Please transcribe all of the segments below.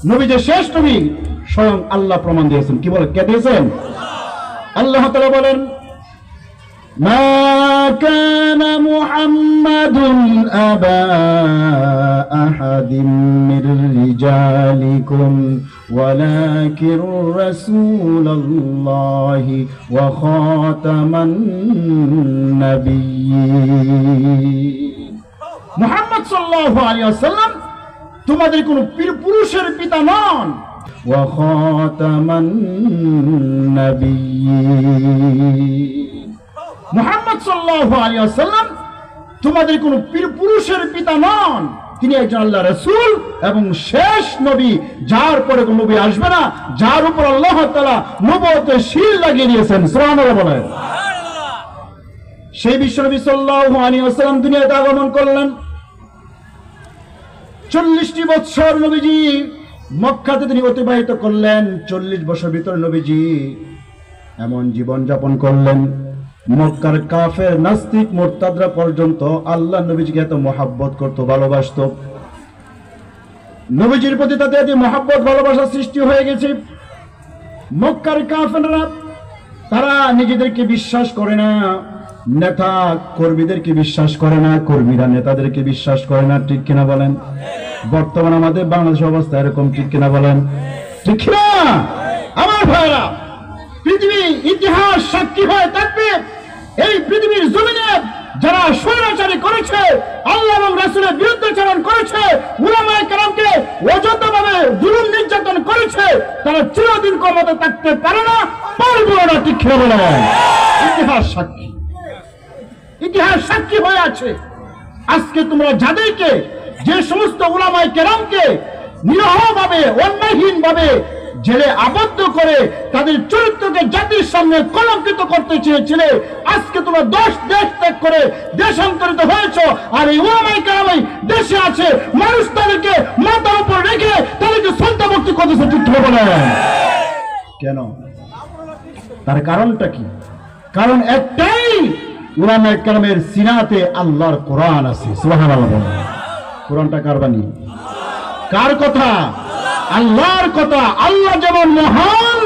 নবী যে শেষ নবী স্বয়ং আল্লাহ প্রমাণ দিয়েছেন। কি বলে, কে দিয়েছেন? আল্লাহ তাআলা বলেন, মা কানা মুহাম্মাদুন আবা আহাদিম মির রিজালিকুম ওয়ালাকির রাসূলুল্লাহি ওয়া খাতামান নাবিয়্যিন। মুহাম্মদ সাল্লাল্লাহু আলাইহি ওয়াসাল্লাম তোমাদের কোন পুরুষের পিতা নন, ওয়া খাতামান নাবিয়্যিন। মুহাম্মদ সাল্লাল্লাহু আলাইহি ওয়াসাল্লাম তোমাদের কোন পুরুষের পিতা নন, তিনি একজন আল্লাহর রাসূল এবং শেষ নবী, যার পরে কোন নবী আসবে না, যার উপর আল্লাহ তাআলা নবুয়তের সিল লাগিয়ে দিয়েছেন। সুবহানাল্লাহ বলেন। সেই বিশ্বনবী সাল্লাল্লাহু আলাইহি ওয়াসাল্লাম দুনিয়াতে আগমন করলেন। 40টি বছর নবীজি মক্কাতে তিনি অতিবাহিত করলেন। 40 বছর ভিতরে নবীজি এমন জীবন যাপন করলেন, মক্কার কাফের নাস্তিক মুরতাদরা পর্যন্ত আল্লাহ নবীজিকে এত মহব্বত করত, ভালোবাসত। নবীজির প্রতি তাদের এত মহব্বত ভালোবাসা সৃষ্টি হয়ে গেছে। মক্কার কাফেররা তারা নিজেদেরকে বিশ্বাস করে না, নেতা কর্মীদেরকে বিশ্বাস করে না, কর্মীরা নেতাদেরকে বিশ্বাস করে না। ঠিক কিনা বলেন? বর্তমানে আমাদের বাংলাদেশ অবস্থা এরকম, ঠিক কিনা বলেন? ঠিক কিনা আমার ভাইরা? পৃথিবী ইতিহাস সাক্ষী হয়ে থাকবে, এই পৃথিবীর জমিনে যারা স্বৈরাচারী করেছে, আল্লাহ এবং রাসূলের বিরুদ্ধাচরণ করেছে, উলামায়ে কেরামকে অযথাভাবে জুলুম নির্যাতন করেছে, তারা চিরদিন ক্ষমতা থাকতে পারে না, পারবে না। ঠিক কিনা বলেন? ইতিহাস সাক্ষী, ইতিহাস সাক্ষী হয়ে আছে। আজকে তোমরা যাদেরকে, যে সমস্ত উলামায়ে কেরামকে নিরহভাবে অন্যায়হীন ভাবে জেলে আবদ্ধ করে তাদের চরিত্রকে জাতির সামনে কলঙ্কিত করতে চেয়েছিলে, আজকে তোমরা 10 দেশ ত্যাগ করে দেশান্তরিত হয়েছ, আর এই উলামায়ে কেরামই দেশে আছে। মানুষ তাদেরকে মাথার উপর রেখে তাদেরকে সন্তানমুক্তি করতেছে। ঠিক বলে কেন? তার কারণটা কি? কারণ একটাই, উলামায়ে কেরামের সিনাতে আল্লাহর কোরআন আছে। সুবহানাল্লাহ। কোরআনটা কার বাণী? কার কথা? আল্লাহর কথা। আল্লাহ যেমন মহান,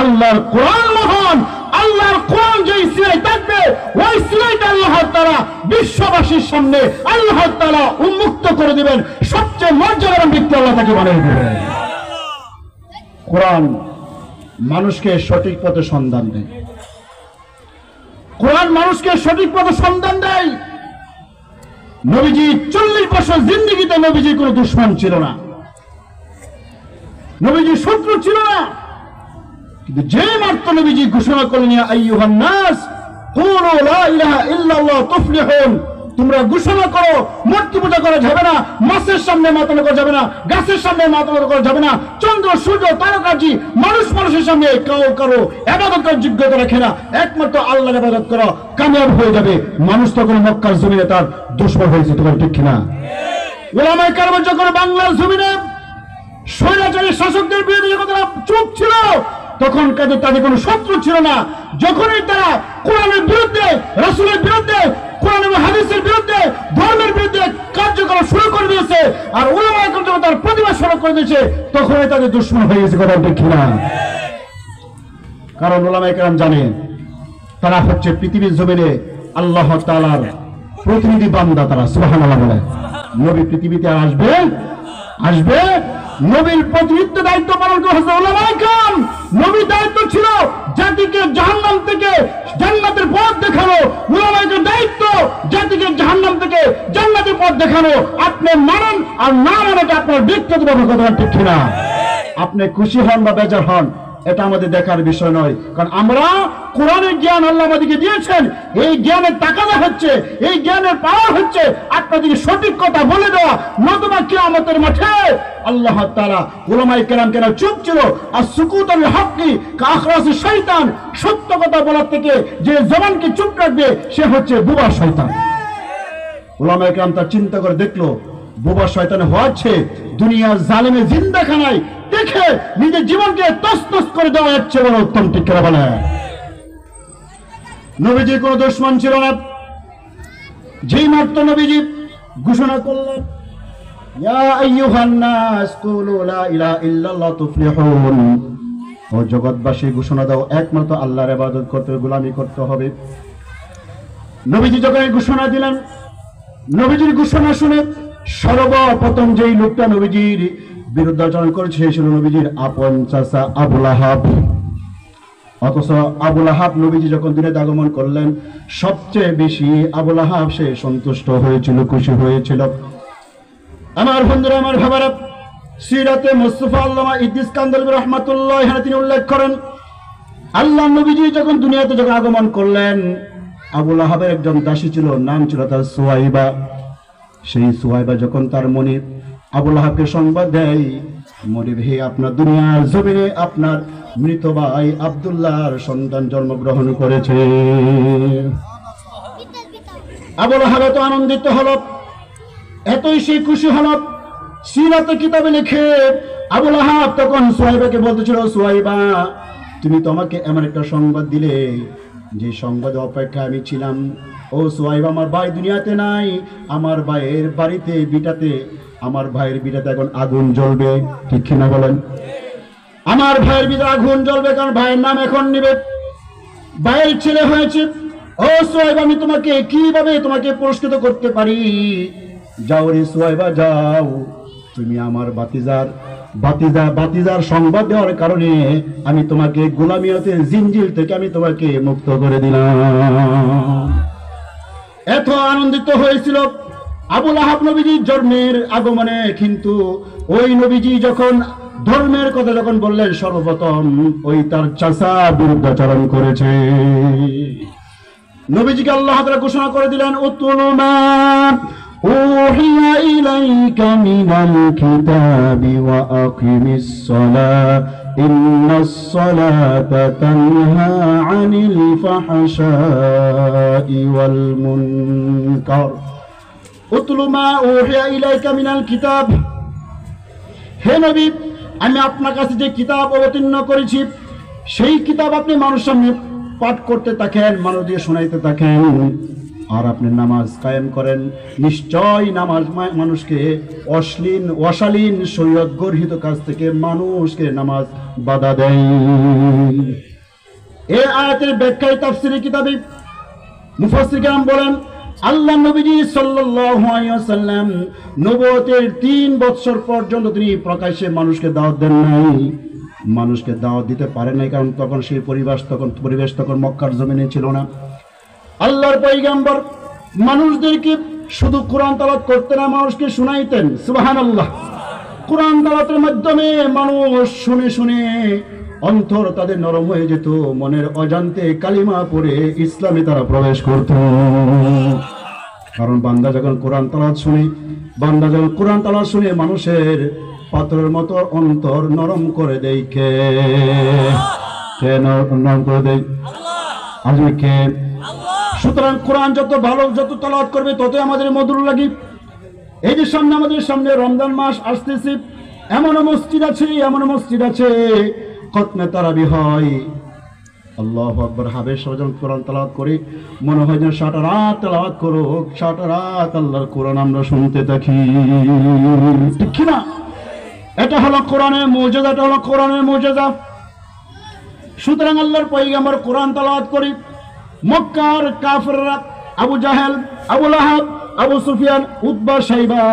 আল্লাহর কোরআন মহান। আল্লাহর কোরআন যেই সিনায় থাকবে, ওই সিনাইটা আল্লাহ তাআলা বিশ্ববাসীর সামনে আল্লাহ তাআলা উন্মুক্ত করে দিবেন। সবচেয়ে মর্যাদার ব্যক্তি আল্লাহ তাকে বানিয়ে দিবেন। কোরআন মানুষকে সঠিক পথে সন্ধান দেয়। কোরআন মানুষকে সঠিক পথে সন্ধান দেয়। নবীজি 40 বছর জিন্দেগিতে নবীজির কোনো দুশমন ছিল না, নবীজির শত্রু ছিল না। কিন্তু যে মাত্র নবীজি ঘোষণা করলেন, ইয়া আইয়ুহান নাস কুলু লা ইলাহা ইল্লাল্লাহ তুফলিহুন, তোমরা ঘোষণা করো মূর্তি পূজা করা যাবে না, মাছের সামনে মাথা নত করা যাবে না, গাছের সামনে মাথা নত করা যাবে না, চন্দ্র সূর্য তারকাজি মানুষের সামনে কারো ইবাদত করার যোগ্যতা রাখে না, একমাত্র আল্লাহর ইবাদত করো, কামিয়াব হয়ে যাবে। মানুষ তখন মক্কার জমিনে তার দুশমন হয়েছে। তোমার ঠিক কিনা? উলামায়ে কেরাম যখন বাংলার জমিনে স্বৈরাচারী শাসকদের বিরুদ্ধে যখন তারা চুপ ছিল, তখন তাদের কোনো শত্রু ছিল না। যখনই তারা কোরআনের বিরুদ্ধে, রাসূলের বিরুদ্ধে, কোরআন এবং হাদিসের বিরুদ্ধে, ধর্মের বিরুদ্ধে কার্যকলাপ শুরু করে দিয়েছে, আর উলামায়ে কেরাম যখন তার প্রতিবাদ শুরু করে দিয়েছে, তখনই তাদের দুশমন হয়ে গেছে। কথা ঠিক কিনা? কারণ উলামায়ে কেরাম জানে তারা হচ্ছে পৃথিবীর জমিনে আল্লাহ তাআলার প্রতিনিধি বান্দা তারা। সুবহানাল্লাহ বলে। নবী পৃথিবীতে আসবে, নবীর প্রতিনিধিত্ব দায়িত্ব পালন করে উলামায়ে কেরাম। নবীর দায়িত্ব ছিল জাতিকে জাহান্নাম থেকে জান্নাতের পথ দেখানো। উলামায়ে কেরামের দায়িত্ব জাতিকে জাহান্নাম থেকে জান্নাতের পথ দেখানো। আপনি মানেন আর না মানেন আপনার ব্যক্তিগত কথা। ঠিক কিনা? আপনি খুশি হন বা বেজার হন, এটা আমাদের দেখার বিষয় নয়। কারণ আমরা কোরআনের জ্ঞান আল্লাহ আমাদেরকে দিয়েছেন, এই জ্ঞানের তাকাদা হচ্ছে, এই জ্ঞানের পাওয়ার হচ্ছে আপনাদেরকে সঠিক কথা বলে দেওয়া। নতুবা কিয়ামতের মাঠে আল্লাহ তাআলা উলামায়ে কেরাম কেন চুপ ছিল? আর সুকুতুল হক্কি কাখরাসি শয়তান, সত্য কথা বলার থেকে যে জবানকে চুপ রাখবে সে হচ্ছে বোবা শয়তান। উলামায়ে কেরাম তা চিন্তা করে দেখলো, বোবা শয়তান হচ্ছে দুনিয়ার জালেমে জিন্দাখানায় দেখে নিজের জীবনকে তছনছ করে দেওয়া হচ্ছে বড় উত্তম। ঠিক করে বলে। নবীজির কোনো দুশমন ছিল না। যেই মাত্র নবীজি ঘোষণা করলেন ইয়া আইয়ুহান নাস কুলু লা ইলাহা ইল্লাল্লাহ তুফলিহুন। ও জগৎবাসী ঘোষণা দাও একমাত্র আল্লাহর ইবাদত করতে হবে, গোলামি করতে হবে। নবীজি যখন এই ঘোষণা দিলেন, নবীজির ঘোষণা শুনে সর্বপ্রথম যেই লোকটা নবীজির বিরুদ্ধাচরণ করেছে সে ছিল নবীজির আপন চাচা আবু লাহাব। অথচ আবু লাহাব নবীজি যখন দিনে আগমন করলেন সবচেয়ে বেশি আবু লাহাব সে সন্তুষ্ট হয়েছিল, খুশি হয়েছিল। আমার বন্ধুরা, আমার ভাইরা, সিরাতে মুস্তাফা আল্লামা ইদ্রিস কান্দালবী রাহমাতুল্লাহ আলাইহি তিনি উল্লেখ করেন, আল্লাহ নবীজি যখন দুনিয়াতে যখন আগমন করলেন আবু লাহাবের একজন দাসী ছিল, নাম ছিল তার সুয়াইবা। সেই সুয়াইবা যখন তার মনিব আবু লাহাবকে সংবাদ দেয়, মনিব হে, আপনার দুনিয়ার জমিনে আপনার মৃত ভাই আব্দুল্লাহর সন্তান জন্মগ্রহণ করেছে। আবু লাহাব এত আনন্দিত হলো, এতই সে খুশি হলো, সিরাতে কিতাবে লিখে আবু লাহাব তখন সুয়াইবাকে বলতেছিল, সুয়াইবা তুমি তো আমাকে এমন একটা সংবাদ দিলে যে সংবাদের অপেক্ষা আমি ছিলাম। ও সুয়াইবা, আমার ভাই দুনিয়াতে নাই, আমার ভাইয়ের বাড়িতে বিটাতে, আমার ভাইয়ের বিটাতে এখন আগুন জ্বলবে, ঠিক কিনা বলেন? আমার ভাইয়ের বিটাতে আগুন জ্বলবে, কারণ ভাইয়ের নাম এখন নিবে, ভাইয়ের ছেলে হয়েছে। ও সুয়াইবা, আমি তোমাকে কিভাবে তোমাকে পুরস্কৃত করতে পারি? যাও রে সুয়াইবা যাও, তুমি আমার বাতিজার সংবাদ দেওয়ার কারণে আমি তোমাকে গোলামিয়তে জিনজিল থেকে আমি তোমাকে মুক্ত করে দিলাম। এত আনন্দিত হয়েছিল আবু লাহাব নবীজির জন্মের আগমনে। কিন্তু ওই নবীজি যখন ধর্মের কথা যখন বললেন সর্বপ্রথম ওই তার চাচা বিরুদ্ধাচরণ করেছে। নবীজিকে আল্লাহ তাআলা ঘোষণা করে দিলেন, উতলু মা উহিয়া ইলাইকা মিনাল কিতাবি ওয়া আকিমিস সালাহ ইন্নাস সালাতা তানহা আনিল ফাহশাই ওয়াল মুনকার। উতলু মা উহিয়া ইলাইকা মিনাল কিতাব, হে নবী, আমি আপনার কাছে যে কিতাব অবতীর্ণ করেছি সেই কিতাব আপনি মানুষের সামনে পাঠ করতে থাকেন, মানুষ দিয়ে শোনাইতে থাকেন, আর আপনি নামাজ কায়েম করেন। নিশ্চয় নামাজ মানুষকে অশালীন শরীয়ত গর্হিত কাজ থেকে মানুষকে নামাজ বাধা দেয়। এই আয়াতের ব্যাখ্যায় তাফসীরে কিতাবে মুফাসসির কেরাম বলেন, আল্লাহ নবীজি সাল্লাল্লাহু আলাইহি ওয়াসাল্লাম নবুয়তের 3 বছর পর্যন্ত তিনি প্রকাশ্যে মানুষকে দাওয়াত দেন নাই, মানুষকে দাওয়াত দিতে পারেন নাই, কারণ তখন সেই পরিবেশ তখন মক্কার জমিনে ছিল না। আল্লাহর পয়গম্বর মানুষদেরকে শুধু কোরআন তেলাওয়াত করতেন না, মানুষকে শুনাইতেন। সুবহানাল্লাহ। কোরআন তেলাওয়াতের মাধ্যমে মানুষ শুনে শুনে অন্তর তাদের নরম হয়ে যেত, মনের অজান্তে কালিমা পড়ে ইসলামে তারা প্রবেশ করত। কারণ বান্দা যখন কোরআন তেলাওয়াত শুনে মানুষের পাথরের মতো অন্তর নরম করে দেয়। কে নরম করে দেয়? আল্লাহ। কে? সুতরাং কোরআন যত ভালো, যত তেলাওয়াত করবে ততই আমাদের মধুর লাগে। এই যে আমাদের সামনে রমজান মাস আসতেছে, এমন মসজিদ আছে খতমে তারাবি হয়, আল্লাহু আকবার, হাবেশ সজন কোরআন তেলাওয়াত করে মনে হয় যেন সারা রাত তেলাওয়াত করো, সারা রাত আল্লাহর কোরআন আমরা শুনতে থাকি, ঠিক কি না? এটা হলো কোরআনের মুজিজা, এটা হলো কোরআনের মুজিজা। সুতরাং আল্লাহর পয়গম্বর কোরআন তেলাওয়াত করে মক্কার কাফেররা আবু জাহেল, আবু লাহাব, আবু সুফিয়ান, উতবা, শাইবা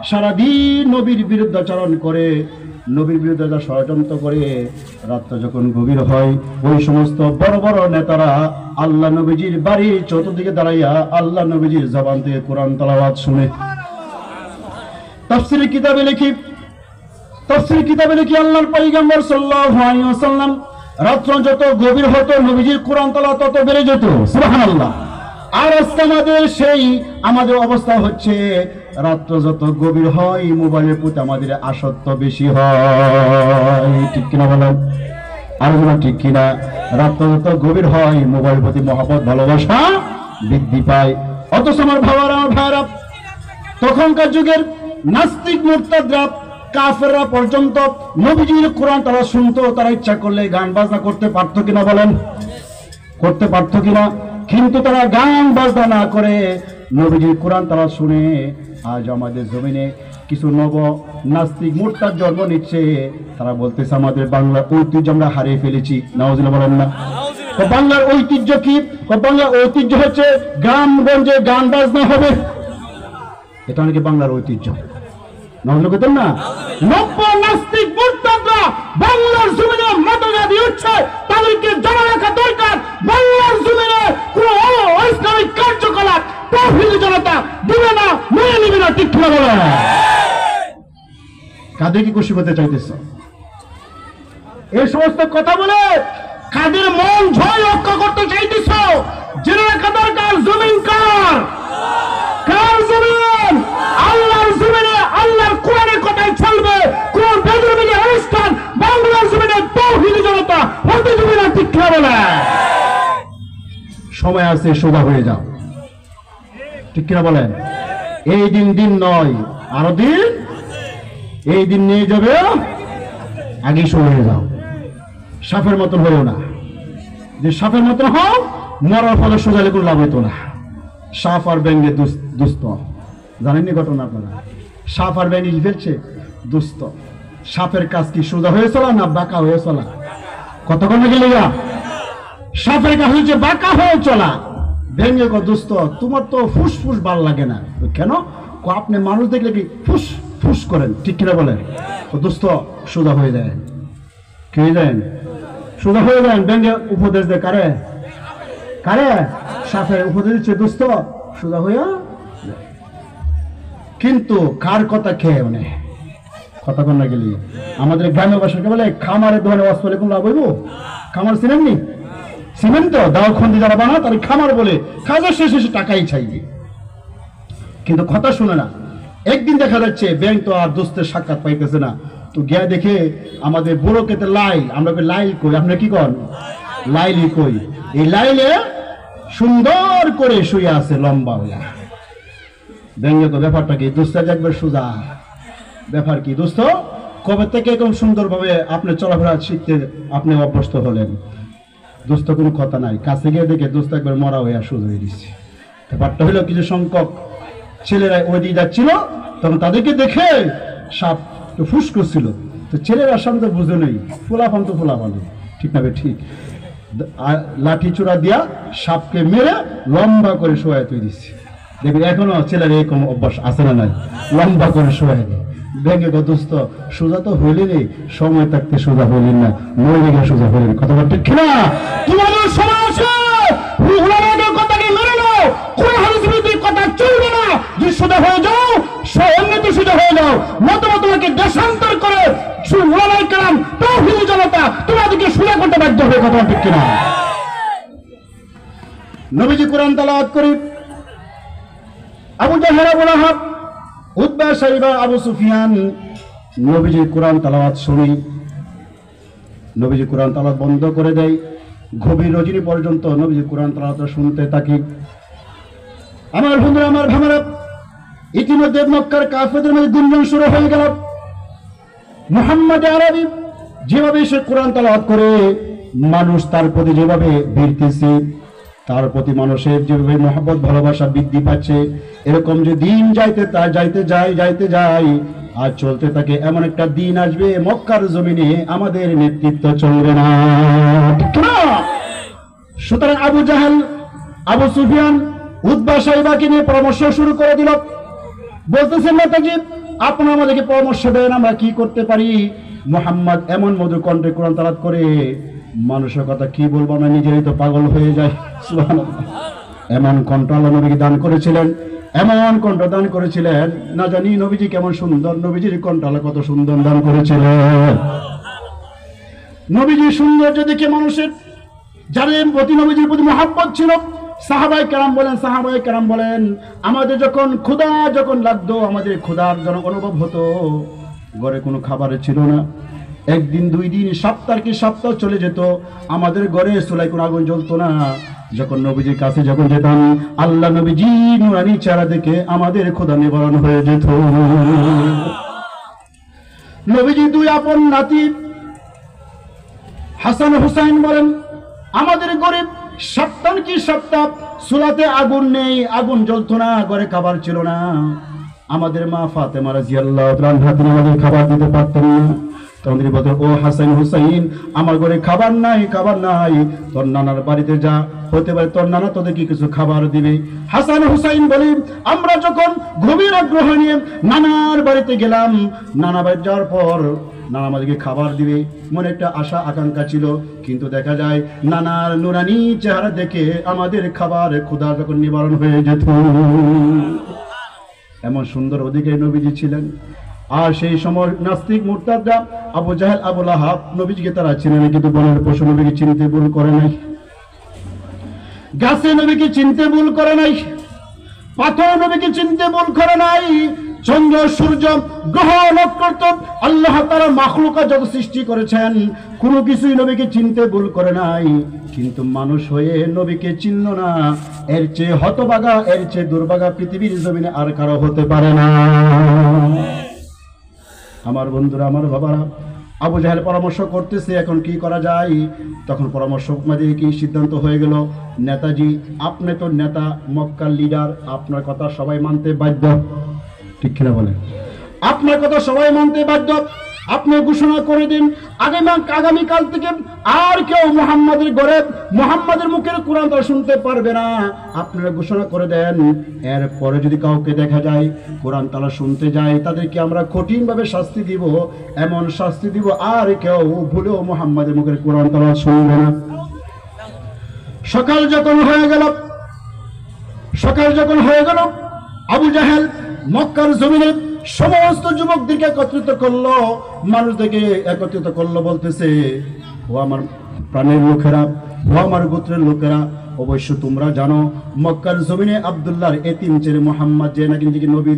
সারাদিন নবীর বিরুদ্ধাচরণ করে, নবীর বিরুদ্ধে ষড়যন্ত্র করে। রাতটা যখন গভীর হয় ওই সমস্ত বড় বড় নেতারা আল্লাহ নবীজির বাড়ির চতুর্দিকে দাঁড়াইয়া আল্লাহ নবীজির জবান থেকে কোরআন তেলাওয়াত শুনে। তাফসীরে কিতাবে লিখি আল্লাহর পয়গম্বর সাল্লাল্লাহু আলাইহি ওয়াসাল্লাম রাত্র যত গভীর হতো নবীজির কোরআন তেলাওয়াত তত বেড়ে যেত। সুবহানাল্লাহ। আর আজকে আমাদের অবস্থা হচ্ছে, রাত্র যত গভীর হয় মোবাইলের প্রতি আমাদের আসক্ত বেশি হয়, ঠিক কিনা বলেন? আর ঠিক কিনা? রাত্র যত গভীর হয় মোবাইলের প্রতি মহব্বত, ভালোবাসা বৃদ্ধি পায়। অথচ আমার ভাইরা, তখনকার যুগের নাস্তিক মুরতাদরা কাফেররা পর্যন্ত নবীজির কোরআন তারা শুনতো, তারা ইচ্ছা করলে গান বাজনা করতে পারতো কিনা বলেন? করতে পারতো কিনা? কিন্তু তারা গান বাজনা না করে নবীজির কোরআন তারা শুনে। আজ আমাদের জমিনে কিছু নব নাস্তিক মোর্তার জন্ম নিচ্ছে, তারা বলতেছে আমাদের বাংলার ঐতিহ্য আমরা হারিয়ে ফেলেছি। নাউজুবিল্লাহ বলেন না। তো বাংলার ঐতিহ্য কি? বাংলার ঐতিহ্য হচ্ছে গ্রামগঞ্জে গান বাজনা হবে, এটা নাকি বাংলার ঐতিহ্য। নাউজুবিল্লাহ না। নব্য নাস্তিক মোর্তাদরা বাংলার জমিনে মাদকা দিয়ে উঠছে, তাদেরকে জানা রাখা দরকার বাংলার জমিনে কোন ইসলামিক কার্যকলাপ তাওহীদি জনতা দিবে না, মেনে নিবে না। ঠিক না বলে? কাদের কি খুশি করতে চাইতেছ? এই সমস্ত কথা বলে কাদের মন জয় রক্ষা করতে চাইতেছ? জেনে রাখা দরকার জমিন কার? কার জমিন? আল্লাহর জমিনে আল্লাহর কোরআনের কথাই চলবে। কোন বেদরবিদের অনুষ্ঠান বাংলার জমিনে তাওহীদি জনতা হতে দিবে না। ঠিক না বলে? সময় আছে, সোজা হয়ে যাও। ঠিক কিনা বলেন? এই দিন দিন নয়, আরো দিন, এই দিন নিয়ে যাবে, আগে সোজা হয়ে যাও। সাপের মতন হয়েও না। যে সাপের মতন হও, মরার ফলে সোজা লেগে লাভ হইতো না। সাপ আর ব্যাঙে দুস্থ, জানেননি ঘটনা আপনারা? সাপ আর ব্যাঙে ফেলছে দুস্থ। সাপের কাজ কি সোজা হয়ে চলা না বাঁকা হয়ে চলা? কতক্ষণ গেলে সাপের কাজ হচ্ছে বাঁকা হয়ে চলা। ব্যাঙে দুস্থ, তোমার তো ফুসফুস ভাল লাগে না কেন? আপনি মানুষ দেখলে কি ফুস ফুস করেন। ঠিক কিনা বলেন? দুস্থ সোজা হয়ে যায়। কি হয়ে যায়? সোজা হয়ে যান। ব্যাঙে উপদেশ দেয় কারে? কারে? সাপের উপদেশ দিচ্ছে দুস্থ সোজা হইয়া। কিন্তু কার কথা খেয়ে মানে কথা কন্যা গেলি আমাদের গ্রামের ভাষাকে বলে খামারের দোকানে ওয়াজ করলে কোন লাভ হইব? খামার চিনেননি? চিনেন তো? দাও খন্দি যারা বানা তার খামার বলে, কাজের শেষে সে টাকাই চাইবে, কিন্তু কথা শুনে না। একদিন দেখা যাচ্ছে ব্যাংক তো আর দোস্তের সাক্ষাৎ পাইতেছে না, তো গিয়া দেখে আমাদের বুড়ো কেতে লাইল, আমরা লাইল কই, আপনার কি কন? লাইলি কই। এই লাইলে সুন্দর করে শুয়ে আছে লম্বা হইয়া। ব্যাংকে তো ব্যাপারটা কি? দোস্ত একবার সোজা ব্যাপার কি দোস্ত? কবে থেকে এরকম সুন্দরভাবে আপনি চলাফেরা শিখতে আপনি অভ্যস্ত হলেন? দোস্ত কোনো কথা নাই, কাছে গিয়ে দেখে দোস্ত একবার মরা হইয়া সোজা হয়ে দিচ্ছে। ব্যাপারটা হলো কিছু সংখ্যক ছেলেরা ওই দিকে যাচ্ছিল, তখন তাদেরকে দেখে সাপ তো ফুস করছিল। তো ছেলেরা সামনে তো বুঝে নেই, ফোলাফান তো ফোলাফান, ঠিক না? ঠিক। লাঠি চূড়া দিয়া সাপকে মেরে লম্বা করে শোয়া তুই দিচ্ছে। দেখবি এখনো ছেলের এরকম অভ্যাস আছে না নাই? লম্বা করে শোয়া দেয়। ব্যাংকে দোস্ত সোজা তো হইলি নেই, সময় থাকতে সোজা হইলেন না, মরে গিয়ে সোজা হইলেন। কথা ঠিক না? তোমাদের সময় আছে, কথাকে মেনে নাও। কোন হাদিসের কথা চলবে না যে সোজা হয়ে যাও, এমনিতে সোজা হয়ে যাও। মতমত তোমাকে দেশান্তর করে ওলামায়ে কেরাম তাওহীদি জনতা তোমাদেরকে সোজা করতে বাধ্য হবে। কথা ঠিক কিনা? নবীজি কোরআন তেলাওয়াত করি, আবু জাহেল, আবু লাহাব, উতবা, সাইবা, আবু সুফিয়ান নবীজি কোরআন তেলাওয়াত শুনি। নবীজি কোরআন তেলাওয়াত বন্ধ করে দেয়, গভীর রজনী পর্যন্ত নবীজি কোরআন তেলাওয়াত শুনতে থাকি। আমার বন্ধুরা, আমার ভাইরা, ইতিমধ্যে মক্কার কাফেরদের মধ্যে গুঞ্জন শুরু হয়ে গেল। মুহাম্মদ আরবি যেভাবে সে কোরআন তেলাওয়াত করে, মানুষ তার প্রতি যেভাবে ভিড়তেছে, তার প্রতি মানুষের যেভাবে মহব্বত ভালোবাসা বৃদ্ধি পাচ্ছে, এরকম যে দিন যাইতে যায় আর চলতে থাকে, এমন একটা দিন আসবে মক্কার জমিনে আমাদের নেতৃত্ব চলবে না। সুতরাং আবু জাহেল, আবু সুফিয়ান, উতবা, সাইবাকে নিয়ে পরামর্শ শুরু করে দিল। বলতেছেন নেতাজি, আপনারা আমাদেরকে পরামর্শ দেন, আমরা কি করতে পারি? মুহাম্মদ এমন মধুর কণ্ঠে কোরআন তেলাওয়াত করে, মানুষের কথা কি বলবো, আমরা নিজেরই তো পাগল হয়ে যাই। সুবহানাল্লাহ। এমন কণ্ঠ আল্লাহ নবীকে দান করেছিলেন, এমন কণ্ঠ দান করেছিলেন, না জানি নবীজি কেমন সুন্দর, নবীজির কণ্ঠ আল্লাহ কত সুন্দর দান করেছিলেন। নবীজি সৌন্দর্য দেখে মানুষের যাদের প্রতি নবীজির প্রতি মহব্বত ছিল, সাহাবায়ে কেরাম বলেন আমাদের যখন ক্ষুধা লাগতো, আমাদের ক্ষুধার যখন অনুভব হতো, ঘরে কোনো খাবারের ছিল না, একদিন দুই দিন সপ্তাহ চলে যেত, আমাদের ঘরে চুলায় কোনো আগুন জ্বলতো না। যখন নবীজির কাছে যখন যেতাম, আল্লাহ নবীজি নুরানি চেহারা দেখে আমাদের ক্ষুধা নিবারণ হয়ে যেত। নবীজি দুই আপন নাতি হাসান হুসাইন বলেন, আমাদের ঘরে সপ্তাহ চুলাতে আগুন নেই, আগুন জ্বলতো না, ঘরে খাবার ছিল না। আমাদের মা ফাতেমা রাদিয়াল্লাহু তাআলা আনহা তিনি আমাদের খাবার দিতে পারতেন না। তখন তিনি বলতেন, ও হাসান হুসাইন, আমার ঘরে খাবার নাই, খাবার নাই, তোর নানার বাড়িতে যা, হতে পারে তোর নানা তোদেরকে কিছু খাবার দিবে। হাসান হুসাইন বলি, আমরা যখন গভীর আগ্রহ নিয়ে নানার বাড়িতে গেলাম, নানা বাড়ি যাওয়ার পর নানা আমাদেরকে খাবার দিবে মনে একটা আশা আকাঙ্ক্ষা ছিল, কিন্তু দেখা যায় নানার নুরানি চেহারা দেখে আমাদের খাবার ক্ষুধা যখন নিবারণ হয়ে যেত। এমন সুন্দর অধিকারী নবীজি ছিলেন। আর সেই সময় নাস্তিক মুরতাদরা আবু জাহেল আবু লাহাব নবীজিকে তারা চিনে না, কিন্তু বনের পশু নবীকে চিনতে ভুল করে নাই, গাছে নবীকে চিনতে ভুল করে নাই, পাথর নবীকে চিনতে ভুল করে নাই, চন্দ্র সূর্য গ্রহ নক্ষত্র আল্লাহ তাআলা মাখলুকাত যত সৃষ্টি করেছেন কোনো কিছুই নবীকে চিনতে ভুল করে নাই। কিন্তু মানুষ হয়ে নবীকে চিনল না, এর চেয়ে হতভাগা, এর চেয়ে দুর্ভাগা পৃথিবীর জমিনে আর কারো হতে পারে না। আমার বন্ধুরা, আমার বাবারা, আবু জাহেল পরামর্শ করতেছে এখন কি করা যায়। তখন পরামর্শ মাঝে কি সিদ্ধান্ত হয়ে গেল, নেতাজি আপনি তো নেতা, মক্কার লিডার, আপনার কথা সবাই মানতে বাধ্য, ঠিক কিনা বলেন? আপনার কথা সবাই মানতে বাধ্য, আপনি ঘোষণা করে দিন আগামীকাল থেকে আর কেউ মুহাম্মাদের ঘরে মুহাম্মাদের মুখের কোরআন তারা শুনতে পারবে না, আপনারা ঘোষণা করে দেন। এরপরে যদি কাউকে দেখা যায় কোরআন তালা শুনতে যায়, তাদেরকে আমরা কঠিন ভাবে শাস্তি দিব, এমন শাস্তি দিব আর কেউ ভুলেও মুহাম্মাদের মুখের কোরআন তালা শুনবে না। সকাল যখন হয়ে গেল আবু জাহেল মক্কার জমিনে সমস্ত যুবকদেরকে একত্রিত করলো, মানুষদেরকে একত্রিত করলো, বলতেছে, ও আমার প্রাণের লোকেরা, ও আমার গোত্রের লোকেরা, অবশ্য তোমরা জানো মক্কার জমিনে আব্দুল্লাহর এতিম ছেলে মুহাম্মদ যে নাকি নিজেকে নবী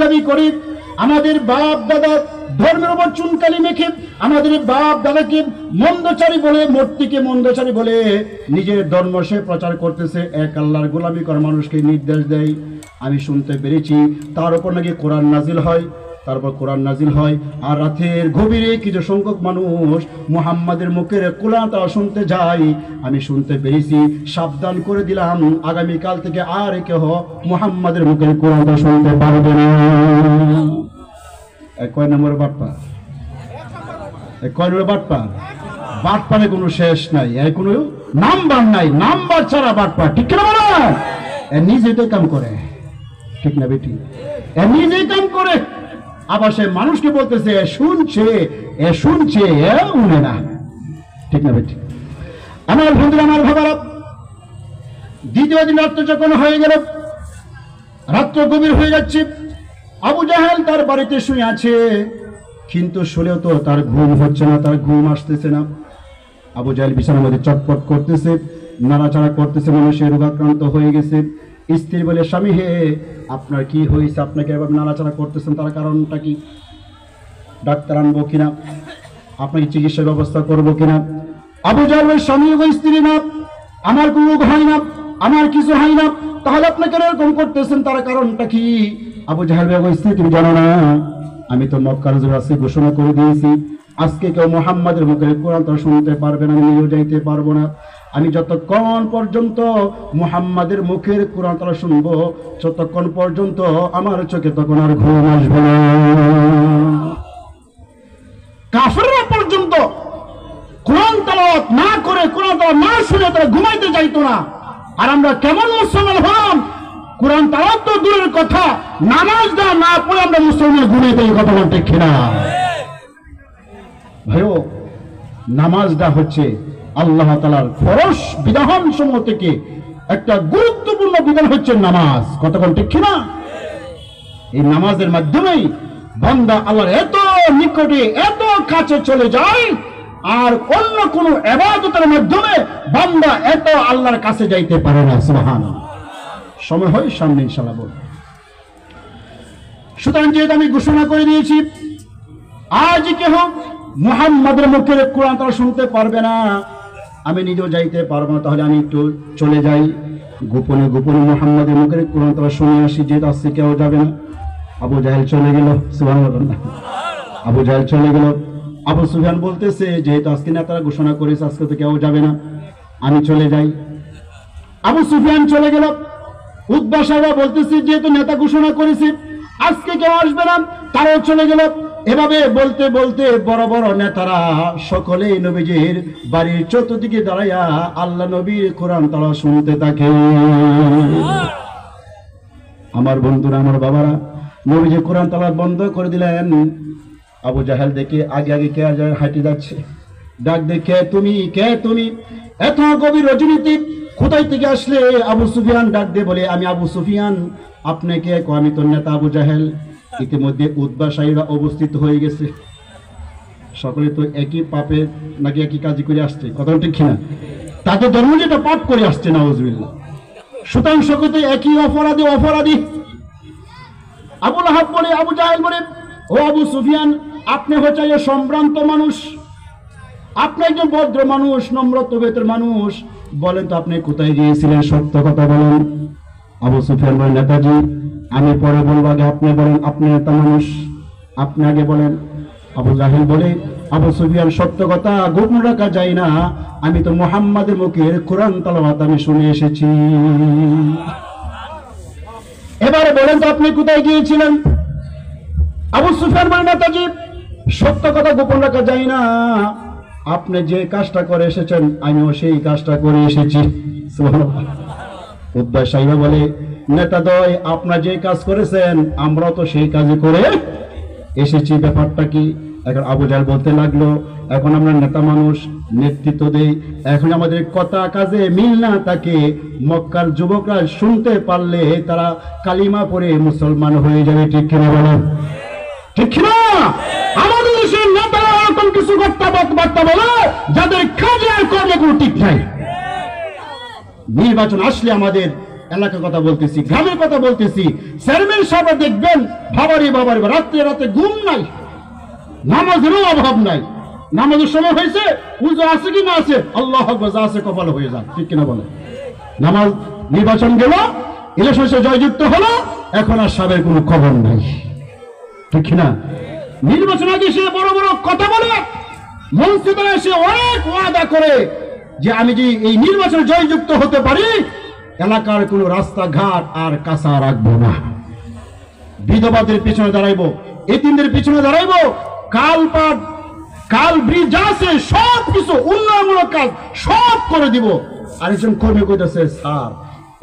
দাবি করি, আমাদের বাপ দাদা ধর্মের উপর চুনকালি মেখে আমাদের বাপ দাদাকে মন্দচারী বলে, মূর্তিকে মন্দচারী বলে নিজের ধর্ম সে প্রচার করতেছে, এক আল্লাহর গোলামি করার মানুষকে নির্দেশ দেয়। আমি শুনতে পেরেছি তার উপর নাকি কোরআন নাজিল হয়, আর রাতের গভীরে কিছু সংখ্যক মানুষ মুহাম্মাদের মুখের কোরআন তারা শুনতে যায়। আমি শুনতে পেরেছি, সাবধান করে দিলাম, আগামীকাল থেকে আর কেউ মুহাম্মাদের মুখের কোরআন তারা শুনতে পারবে না। কয় নম্বর বাটপা? বাটপারে কোনো শেষ নাই, এর কোনো নাম্বার নাই, নাম্বার ছাড়া বাটপা, ঠিক না বলা? নিজেই তো কাম করে, ঠিক না বেটি? নিজেই কাম করে, আবার সে মানুষকে বলতেছে এ শুনছে উনে না, ঠিক না বেটি? আমার বন্ধুরা, আমার ভাবারা, দ্বিতীয় দিন রাত্র যখন হয়ে গেল, রাত্র গভীর হয়ে যাচ্ছে, আবু জাহেল তার বাড়িতে শুয়ে আছে, কিন্তু শুলেও তো তার ঘুম হচ্ছে না, তার ঘুম আসতেছে না। আবু জাহেল বিছানার মধ্যে চটপট করতেছে, নাড়াচাড়া করতেছে, মানুষের রোগাক্রান্ত হয়ে গেছে। স্ত্রী বলে, স্বামী হে, আপনার কি হয়েছে, আপনাকে এভাবে নাড়াচাড়া করতেছেন, তার কারণটা কি? ডাক্তার আনবো কিনা, আপনাকে চিকিৎসার ব্যবস্থা করবো কিনা? আবু জাহেল বলে, স্বামী ও স্ত্রী না, আমার কোনো রোগ হয় না, আমার কিছু হয় না, তাহলে আপনাকে এরকম করতেছেন, তার কারণটা কি? আবু জাহেল বলে, স্ত্রী তুমি জানো না, আমি তো মক্কার আজকে ঘোষণা করে দিয়েছি, আজকে কেউ মুহাম্মাদের মুখের কোরআন তো শুনতে পারবে না, আমি নিজেও যাইতে পারবো না। আমি যতক্ষণ পর্যন্ত মুহাম্মাদের মুখের কোরআন তালা শুনবো, ততক্ষণ পর্যন্ত আমার চোখে তখন আর ঘুম আসবে না। কাফেররা পর্যন্ত কোরআন তালাওয়াত না করে, কোরআন তালাওয়াত না শুনে তারা ঘুমাইতে যাইতো না। আর আমরা কেমন মুসলমান হলাম, কোরআন তালাওয়াত তো দূরের কথা, নামাজ না পড়ে আমরা মুসলমান ঘুমাইতে, এই কথা বলতে কিনা ভাইও? নামাজটা হচ্ছে আল্লাহ তাআলার ফরজ বিধান সমূহ থেকে একটা গুরুত্বপূর্ণ বিধান হচ্ছে নামাজ, কতক্ষণ ঠিক কিনা? এই নামাজের মাধ্যমেই বান্দা আল্লাহর এত নিকটে, এত কাছে চলে যায়, আর অন্য কোন ইবাদতের মাধ্যমে বান্দা এত আল্লাহর কাছে যাইতে পারে না। সুবহানাল্লাহ। সময় হয় সামনে ইনশাআল্লাহ বলব। সুতরাং যেহেতু আমি ঘোষণা করে দিয়েছি আজ কেহ মুহাম্মাদের মুখের কোরআন তারা শুনতে পারবে না, আমি নিজেও যাইতে পারবো না, তাহলে আমি একটু চলে যাই, গোপনে গোপনে মুহাম্মাদের মুখের কোরআন তারা শুনে আসি, যেহেতু আজকে কেউ যাবে না। আবু জাহেল চলে গেল, সুবহানাল্লাহ। আবু জাহেল চলে গেল। আবু সুফিয়ান বলতেছে, যেহেতু আজকে নেতারা ঘোষণা করেছে আজকে তো কেউ যাবে না, আমি চলে যাই। আবু সুফিয়ান চলে গেল। উতবা সাহেব বলতেছি যেহেতু নেতা ঘোষণা করেছি আজকে কেউ আসবে না, তারাও চলে গেল। এভাবে বলতে বলতে বড় বড় নেতারা সকলেই নবীজির বাড়ির চতুর্দিকে দাঁড়াইয়া আল্লাহ নবীর কোরআন তালাওয়াত শুনতে থাকে। আমার বন্ধুরা, আমার বাবারা, নবীজি কোরআন তালাওয়াত বন্ধ করে দিলেন। আবু জাহেল দেখে আগে আগে কে হাঁটে যাচ্ছে, ডাক দেখে তুমি কে, তুমি এত গভীর রজনীতি কোথায় থেকে আসলে? আবু সুফিয়ান ডাক দিয়ে বলে আমি আবু সুফিয়ান। আপনি কে? আমি তোর নেতা আবু জাহেল। ইতিমধ্যে উতবা সাহেবরা উপস্থিত হয়ে গেছে। সকলে তো একই পাপে নাকি একই কাজই করে আসছে, কথা ঠিক কিনা? তাদের ধর্ম যেটা পাপ করে আসছে, নাউজুবিল্লাহ। সুতরাং সকলে একই অপরাধী অপরাধী। আবু লাহাব বলে, আবু জাহেল বলে, ও আবু সুফিয়ান, আপনি হচ্ছে সম্ভ্রান্ত মানুষ, আপনি একজন ভদ্র মানুষ, নম্র তবিয়তের মানুষ, বলেন তো আপনি কোথায় গিয়েছিলেন? সত্য কথা বলেন। আবু সুফিয়ান বলেন, নেতাজি আমি পরে বলবো, আগে আপনি বলেন, আপনি নেতা মানুষ, আপনি আগে বলেন। আবু জাহেল বলে, আবু সুফিয়ান সত্য কথা গোপন রাখা যায় না, আমি তো মুহাম্মাদের মুখের কোরআন তালাওয়াত আমি শুনে এসেছি। এবারে বলেন তো আপনি কোথায় গিয়েছিলেন? আবু সুফিয়ান বলেন, নেতাজি সত্য কথা গোপন রাখা যায় না, আপনি যে কাজটা করে এসেছেন আমিও সেই কাজটা করে এসেছি। উতবা সাহেব বলে, নেতাদ্বয় আপনারা যে কাজ করেছেন আমরাও তো সেই কাজে করে এসেছি, ব্যাপারটা কি? এখন আবু জাহেল বলতে লাগলো, এখন আমরা নেতা মানুষ, নেতৃত্ব দেই, এখন আমাদের কথা কাজে মিল না থাকে, মক্কার যুবকরা শুনতে পারলে তারা কালিমা পড়ে মুসলমান হয়ে যাবে, ঠিক কিনা বলেন? ঠিক কিনা? আমাদের দেশের নেতারা এরকম কিছু বার্তা বলে যাদের কাজে আর কর্মে কোনো ঠিক নাই। নির্বাচন আসলে আমাদের এলাকার কথা বলতেছি, গ্রামের কথা বলতেছি, চেয়ারম্যান সাহেব দেখবেন বাবারি বাবারি রাত্রে রাতে ঘুম নাই, নামাজেরও অভাব নাই। নামাজের সময় হয়েছে, পুজো আছে কি না আছে, আল্লাহ আকবার, যা আছে কপালে হয়ে যান, ঠিক কিনা বলে? নামাজ, নির্বাচন গেল, ইলেকশন জয়যুক্ত হলো, এখন আর সাহেবের কোনো খবর নাই, ঠিক কিনা? নির্বাচন আগে সে বড় বড় কথা বলে, মঞ্চে দাঁড়ায় সে অনেক ওয়াদা করে যে আমি যে এই নির্বাচনে জয়যুক্ত হতে পারি এলাকার কোনো রাস্তাঘাট আর কাঁচা রাখবো না, বিধবাদের পিছনে দাঁড়াইবো, এতিমদের পিছনে দাঁড়াইবো, কালপাট কাল ব্রিজ যা আছে সব কিছু উন্নয়নমূলক কাজ সব করে দিব। আরেকজন কর্মী কইতেছে, স্যার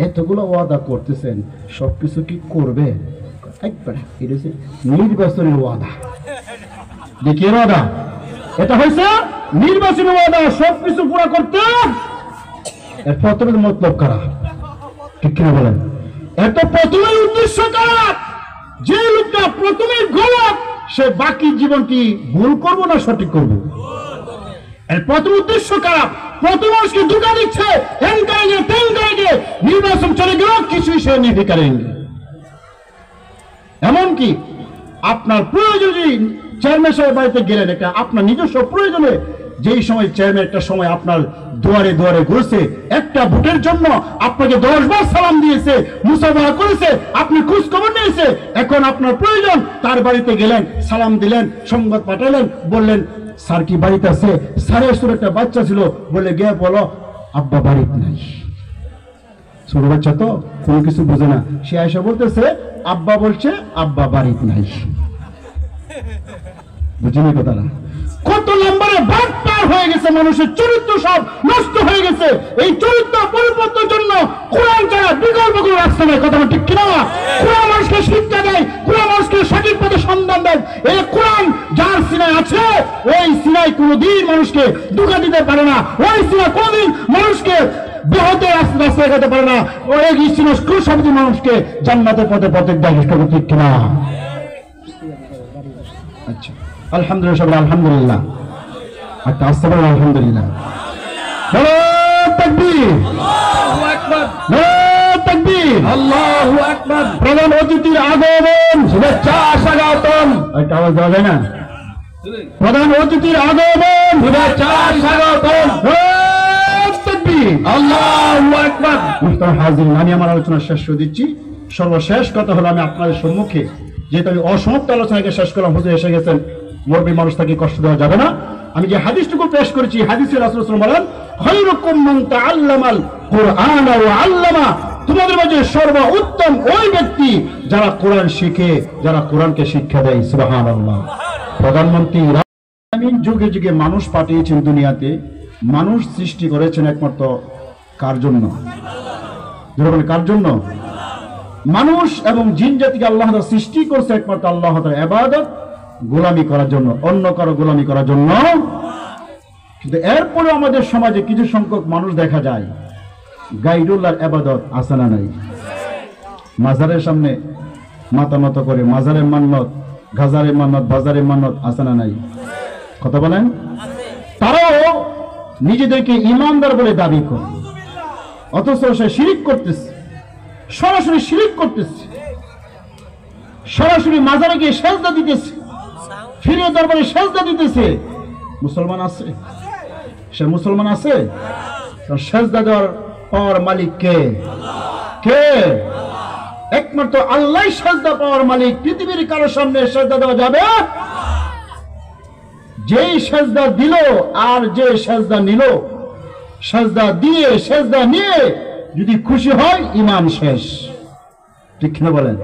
এতগুলো ওয়াদা করতেছেন সবকিছু কি করবে? একবারে এটা হচ্ছে নির্বাচনের ওয়াদা। দেখি ওয়াদা, এটা হয়েছে নির্বাচনের ওয়াদা, সবকিছু পুরো করতে। এর প্রথমে মতলব কারা, ঠিক কিনা বলেন? এত প্রথমে উদ্দেশ্য কারা? যে লোকটা প্রথমেই গলত সে বাকি জীবনটি ভুল করবো না সঠিক করবো। এর প্রথম উদ্দেশ্য কারা? প্রথম মানুষকে ধোঁকা দিচ্ছে, নির্বাচন চলে গেল কিছুই সে নিতে পারেনি। এমনকি আপনার প্রয়োজনে চেয়ারম্যান সাহেব বাড়িতে গেলেন, এটা আপনার নিজস্ব প্রয়োজনে, যেই সময় চেয়ারম্যান একটা সময় আপনার দুয়ারে দুয়ারে ঘুরছে, একটা ভোটের জন্য আপনাকে 10 বার সালাম দিয়েছে, মুসাফাহা করেছে, আপনি খোঁজ খবর নিয়েছে, এখন আপনার প্রয়োজন, তার বাড়িতে গেলেন, সালাম দিলেন, সংবাদ পাঠালেন, বললেন স্যার কি বাড়িতে আছে? স্যারের ছোট একটা বাচ্চা ছিল, বলে গিয়ে বলো আব্বা বাড়িতে নাই। ছোট বাচ্চা তো কোনো কিছু বোঝে না, সে এসে বলতেছে আব্বা বলছে আব্বা বাড়িতে নাই। বুঝিনি কথাটা? কত নম্বরে বাদ পার হয়ে গেছে, মানুষের চরিত্র সব নষ্ট হয়ে গেছে। এই চরিত্র পরিবর্তনের জন্য কোরআন ছাড়া বিকল্প কোনো রাস্তা নেই, কথা ঠিক কিনা? কোরআন মানুষকে শিক্ষা দেয়, কোরআন মানুষকে সঠিক পথে সন্ধান দেয়। এই কোরআন যার সিনায় আছে, ওই সিনায় কোনোদিন মানুষকে ধোঁকা দিতে পারে না, ওই সিনায় কোনোদিন মানুষকে বেহতে রাস্তা দেখাতে পারে না, ওই শব্দী মানুষকে জান্নাতের পথে পথে দেয়, ঠিক কিনা? আচ্ছা, আলহামদুলিল্লাহ, সবাই আলহামদুলিল্লাহ, একটা আসতে পারেন আলহামদুলিল্লাহ। তাকবীর, আল্লাহু আকবার, তাকবীর, আল্লাহু আকবার। প্রধান অতিথির আগমন, শুভেচ্ছা স্বাগতম। একটা আওয়াজ দেওয়া যায় না? প্রধান অতিথির আগমন, শুভেচ্ছা স্বাগতম। তাকবীর, আল্লাহু আকবার। মুহতারাম হাজিরিন, আমি আমার আলোচনা শেষ করে দিচ্ছি। সর্বশেষ কথা হলো, আমি আপনাদের সম্মুখে যেহেতু আমি অসমাপ্ত আলোচনাকে শেষ করলাম, হুজুর এসে গেছেন, মুরব্বী মানুষ তাকে কষ্ট দেওয়া যাবে না। আমি যে হাদিসটুকু পেশ করেছি, হাদিসে রাসূল সাল্লাল্লাহু আলাইহি ওয়াসাল্লাম বলেন, খায়রুকুম মান তাআল্লামাল কুরআনা ওয়া আল্লামা, তোমাদের মাঝে সর্বোত্তম ওই ব্যক্তি যারা কোরআন শিখে, যারা কোরআনকে শিক্ষা দেয়। সুবহানাল্লাহ। প্রধানমন্ত্রী আমিন যুগে যুগে মানুষ পাঠিয়েছেন দুনিয়াতে, মানুষ সৃষ্টি করেছেন একমাত্র কার জন্য? কার জন্য? মানুষ এবং জিন জাতিকে আল্লাহ তাআলা সৃষ্টি করছে একমাত্র আল্লাহ তাআলার ইবাদত গোলামি করার জন্য, অন্য কারো গোলামি করার জন্য। কিন্তু এরপরে আমাদের সমাজে কিছু সংখ্যক মানুষ দেখা যায় গাইরুল্লাহর ইবাদত আছে না নাই? মাজারের সামনে মাথা নত করে মাজারের মান্নত, গাজারের মান্নত, বাজারের মান্নত আছে না নাই? কথা বলেন। তারাও নিজেদেরকে ইমানদার বলে দাবি করে, অথচ সে শিরিক করতেছে, সরাসরি শিরিক করতেছে, সরাসরি মাজারে গিয়ে সেজদা দিতেছে, ফিরে দরবারে সেজদা দিতেছে। মুসলমান আছে? সে মুসলমান আছে? সেজদা দেওয়ার পাওয়ার মালিক কে? কে? একমাত্র আল্লাহ সেজদা পাওয়ার মালিক। পৃথিবীর কারো সামনে সেজদা দেওয়া যাবে? যেই সেজদা দিল আর যে সেজদা নিল, সেজদা দিয়ে সেজদা নিয়ে যদি খুশি হয় ইমান শেষ। ঠিক না বলেন?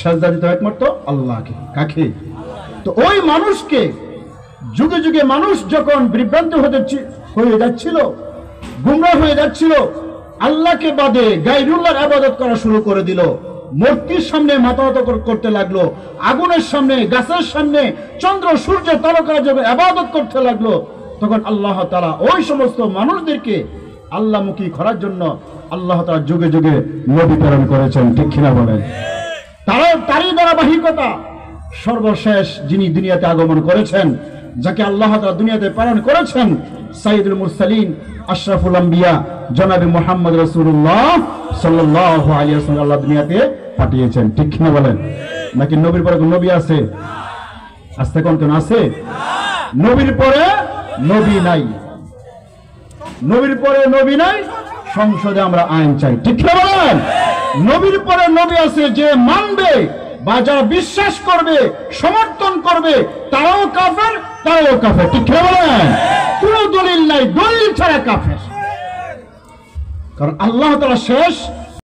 সেজদা দিতে একমাত্র আল্লাহকে। কাকে? তো ওই মানুষকে যুগে যুগে মানুষ যখন বিভ্রান্ত হয়ে যাচ্ছিল, গুমরাহ হয়ে যাচ্ছিল, আল্লাহকে বাদে গায়রুল্লাহর ইবাদত করা শুরু করে দিল, মূর্তির সামনে মাথা নত করতে লাগলো, আগুনের সামনে, গাছের সামনে, চন্দ্র সূর্য তারকার জন্য ইবাদত করতে লাগলো, তখন আল্লাহ তাআলা ওই সমস্ত মানুষদেরকে আল্লাহমুখী করার জন্য আল্লাহ তাআলা যুগে যুগে নবী প্রেরণ করেছেন। ঠিক কিনা বলেন? তারই ধারাবাহিকতা সর্বশেষ যিনি দুনিয়াতে আগমন করেছেন, যাকে আল্লাহ তাআলা দুনিয়াতে প্রেরণ করেছেন, সাইয়্যিদুল মুরসালিন আশরাফুল আম্বিয়া জনাবে মুহাম্মদ রাসূলুল্লাহ সাল্লাল্লাহু আলাইহি ওয়াসাল্লাম আল্লাহ দুনিয়াতে পাঠিয়েছেন। ঠিক কিনা বলেন? নাকি নবীর পরে কোন নবী আছে? আস্তে কোন আছে? নবীর পরে নবী নাই, নবীর পরে নবী নাই, সংসদে আমরা আইন চাই। ঠিক কিনা বলেন? নবীর পরে নবী আছে, যে মানবে বা যারা বিশ্বাস করবে, সমর্থন করবে, তারাও কাফের, তারাও কাফের। ঠিক কিনা বলেন? কোনো দলিল নাই, দলিল ছাড়া কাফের। কারণ আল্লাহ তাআলা শেষ